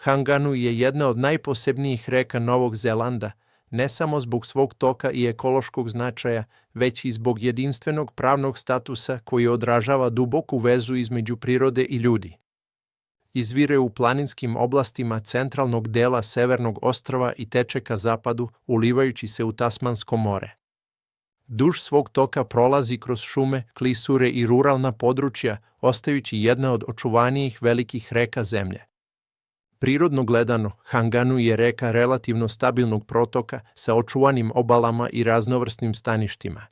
Hanganui je jedna od najposebnijih reka Novog Zelanda, ne samo zbog svog toka i ekološkog značaja, već i zbog jedinstvenog pravnog statusa koji odražava duboku vezu između prirode i ljudi. Izvire u planinskim oblastima centralnog dela severnog ostrva i teče ka zapadu, ulivajući se u Tasmansko more. Duž svog toka prolazi kroz šume, klisure i ruralna područja, ostajući jedna od očuvanijih velikih reka zemlje. Prirodno gledano, Hanganui je reka relativno stabilnog protoka sa očuvanim obalama i raznovrsnim staništima.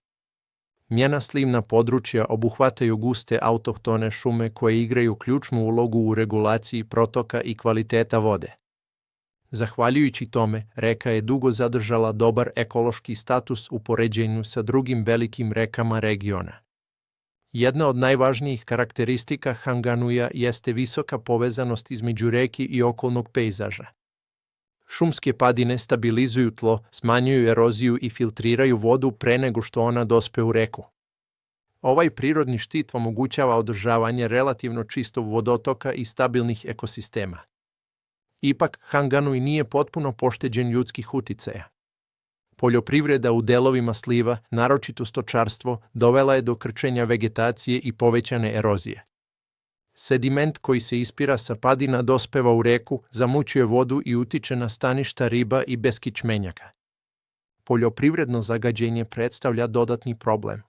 Njena slivna područja obuhvataju guste autohtone šume koje igraju ključnu ulogu u regulaciji protoka i kvaliteta vode. Zahvaljujući tome, reka je dugo zadržala dobar ekološki status u poređenju sa drugim velikim rekama regiona. Jedna od najvažnijih karakteristika Hanganuija jeste visoka povezanost između reke i okolnog pejzaža. Šumske padine stabilizuju tlo, smanjuju eroziju i filtriraju vodu pre nego što ona dospe u reku. Ovaj prirodni štit omogućava održavanje relativno čistog vodotoka i stabilnih ekosistema. Ipak, Hanganui nije potpuno pošteđen ljudskih uticaja. Poljoprivreda u delovima sliva, naročito stočarstvo, dovela je do krčenja vegetacije i povećane erozije. Sediment koji se ispira sa padina dospeva u reku, zamućuje vodu i utiče na staništa riba i beskičmenjaka. Poljoprivredno zagađenje predstavlja dodatni problem.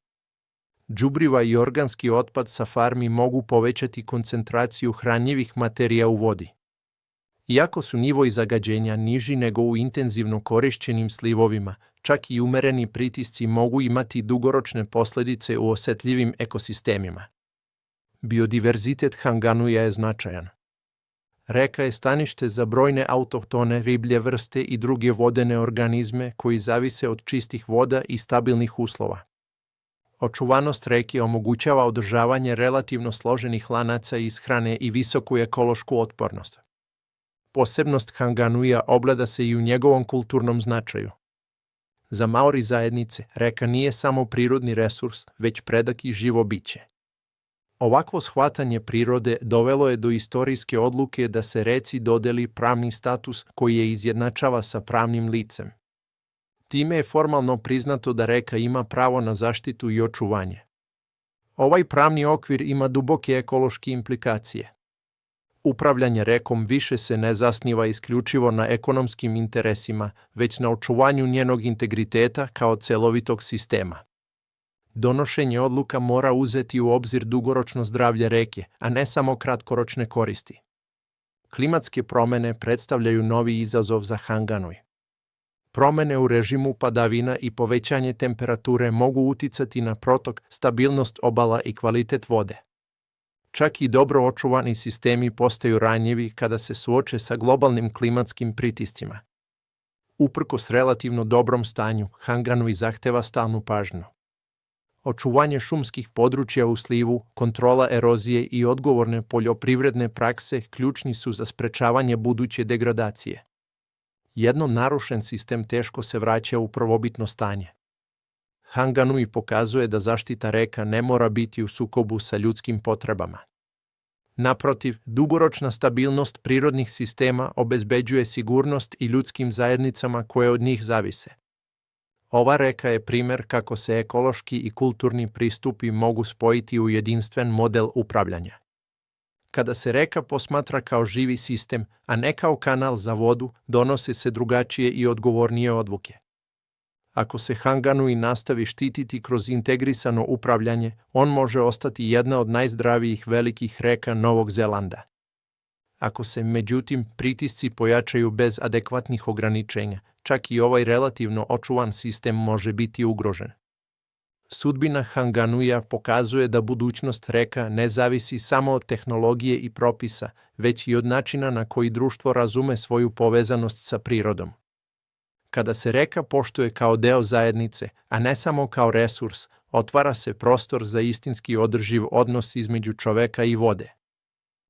Đubriva i organski otpad sa farmi mogu povećati koncentraciju hranjivih materija u vodi. Iako su nivoji zagađenja niži nego u intenzivno korišćenim slivovima, čak i umereni pritisci mogu imati dugoročne posljedice u osetljivim ekosistemima. Biodiverzitet Hanganuija je značajan. Reka je stanište za brojne autohtone riblje vrste i druge vodene organizme koji zavise od čistih voda i stabilnih uslova. Očuvanost reke omogućava održavanje relativno složenih lanaca ishrane i visoku ekološku otpornost. Posebnost Hanganuija ogleda se i u njegovom kulturnom značaju. Za Maori zajednice reka nije samo prirodni resurs, već predak i živo biće. Ovakvo shvatanje prirode dovelo je do istorijske odluke da se reci dodeli pravni status koji je izjednačava sa pravnim licem. Time je formalno priznato da reka ima pravo na zaštitu i očuvanje. Ovaj pravni okvir ima duboke ekološke implikacije. Upravljanje rekom više se ne zasniva isključivo na ekonomskim interesima, već na očuvanju njenog integriteta kao celovitog sistema. Donošenje odluka mora uzeti u obzir dugoročno zdravlje reke, a ne samo kratkoročne koristi. Klimatske promjene predstavljaju novi izazov za Hanganui. Promjene u režimu padavina i povećanje temperature mogu uticati na protok, stabilnost obala i kvalitet vode. Čak i dobro očuvani sistemi postaju ranjivi kada se suoče sa globalnim klimatskim pritiscima. Uprkos relativno dobrom stanju, Hanganui zahteva stalnu pažnju. Očuvanje šumskih područja u slivu, kontrola erozije i odgovorne poljoprivredne prakse ključni su za sprečavanje buduće degradacije. Jednom narušen sistem teško se vraća u prvobitno stanje. Hanganui pokazuje da zaštita reka ne mora biti u sukobu sa ljudskim potrebama. Naprotiv, dugoročna stabilnost prirodnih sistema obezbeđuje sigurnost i ljudskim zajednicama koje od njih zavise. Ova reka je primjer kako se ekološki i kulturni pristupi mogu spojiti u jedinstven model upravljanja. Kada se reka posmatra kao živi sistem, a ne kao kanal za vodu, donose se drugačije i odgovornije odluke. Ako se Hanganui nastavi štititi kroz integrisano upravljanje, on može ostati jedna od najzdravijih velikih reka Novog Zelanda. Ako se, međutim, pritisci pojačaju bez adekvatnih ograničenja, čak i ovaj relativno očuvan sistem može biti ugrožen. Sudbina Hanganuija pokazuje da budućnost reka ne zavisi samo od tehnologije i propisa, već i od načina na koji društvo razume svoju povezanost sa prirodom. Kada se reka poštuje kao deo zajednice, a ne samo kao resurs, otvara se prostor za istinski održiv odnos između čoveka i vode.